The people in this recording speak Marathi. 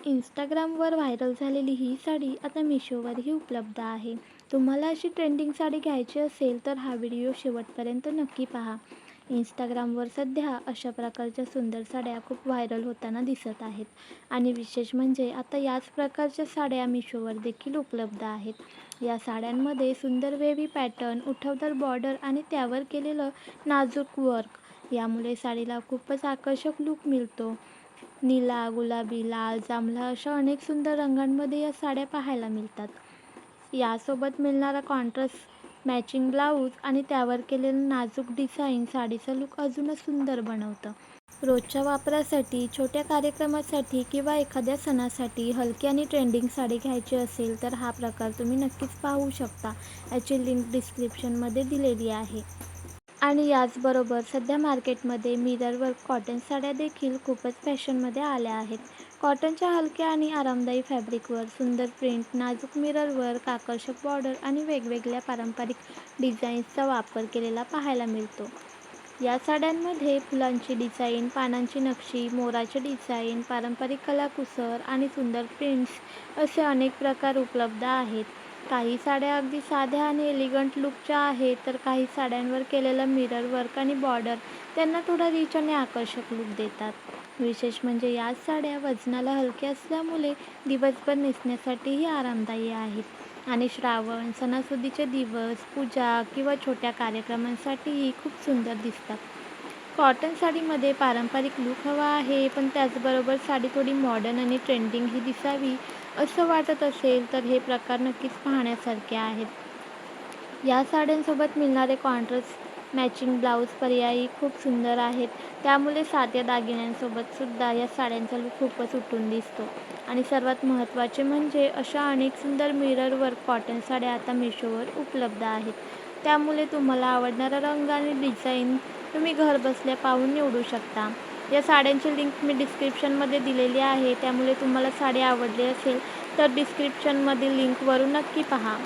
Instagramवर व्हायरल झालेली ही साडी आता मिशोवरही उपलब्ध आहे. तुम्हाला अशी ट्रेंडिंग साडी घ्यायची असेल तर हा व्हिडिओ शेवटपर्यंत नक्की पहा. Instagramवर सध्या अशा प्रकारच्या सुंदर साड्या खूप व्हायरल होताना दिसत आहेत आणि विशेष म्हणजे आता याच प्रकारच्या साड्या मिशोवर देखील उपलब्ध आहेत. या साड्यांमध्ये सुंदर वेव्ही पॅटर्न, उठावदार बॉर्डर आणि त्यावर केलेलं नाजूक वर्क यामुळे साडीला खूपच आकर्षक लूक मिळतो. निळा, गुलाबी, लाल, जांभळा अशा अनेक सुंदर रंगांमध्ये या साड्या पाहायला मिळतात. यासोबत मिळणारा कॉन्ट्रास्ट मॅचिंग ब्लाऊज आणि त्यावर केलेलं नाजूक डिझाईन साडीचा लूक अजूनच सुंदर बनवतं. रोजच्या वापरासाठी, छोट्या कार्यक्रमासाठी किंवा एखाद्या सणासाठी हलकी आणि ट्रेंडिंग साडी घ्यायची असेल तर हा प्रकार तुम्ही नक्कीच पाहू शकता. याची लिंक डिस्क्रिप्शनमध्ये दिलेली आहे. आणि याचबरोबर सध्या मार्केटमध्ये मिरर वर्क कॉटन साड्या देखील खूपच फॅशनमध्ये आल्या आहेत. कॉटनच्या हलक्या आणि आरामदायी फॅब्रिकवर सुंदर प्रिंट, नाजूक मिरर वर्क, आकर्षक बॉर्डर आणि वेगवेगळ्या पारंपरिक डिझाईन्सचा वापर केलेला पाहायला मिळतो. या साड्यांमध्ये फुलांची डिझाईन, पानांची नक्षी, मोराचे डिझाईन, पारंपरिक कलाकुसर आणि सुंदर प्रिंट्स असे अनेक प्रकार उपलब्ध आहेत. काही साड्या अगदी साध्या आणि एलिगंट लूकच्या आहेत, तर काही साड्यांवर केलेलं मिरर वर्क आणि बॉर्डर त्यांना थोडा रिच आणि आकर्षक लूक देतात. विशेष म्हणजे या साड्या वजनाला हलक्या असल्यामुळे दिवसभर नेसण्यासाठीही आरामदायी आहेत आणि श्रावण, सणासुदीचे दिवस, पूजा किंवा छोट्या कार्यक्रमांसाठीही खूप सुंदर दिसतात. कॉटन साडीमध्ये पारंपरिक लूक हवा आहे, पण त्याचबरोबर साडी थोडी मॉडर्न आणि ट्रेंडिंगही दिसावी असं वाटत असेल तर हे प्रकार नक्कीच पाहण्यासारखे आहेत. या साड्यांसोबत मिळणारे कॉन्ट्रास्ट मॅचिंग ब्लाऊज पर्यायही खूप सुंदर आहेत. त्यामुळे साध्या दागिन्यांसोबत सुद्धा या साड्यांचा लूक खूपच उठून दिसतो. आणि सर्वात महत्त्वाचे म्हणजे अशा अनेक सुंदर मिरर वर्क कॉटन साड्या आता मिशोवर उपलब्ध आहेत. त्यामुळे तुम्हाला आवडणारा रंग आणि डिझाईन तुम्ही घरबसल्या पाहून निवडू शकता. या साड्यांची लिंक मी डिस्क्रिप्शनमध्ये दिलेली आहे. त्यामुळे तुम्हाला साडी आवडली असेल तर डिस्क्रिप्शनमधील लिंकवरून नक्की पहा.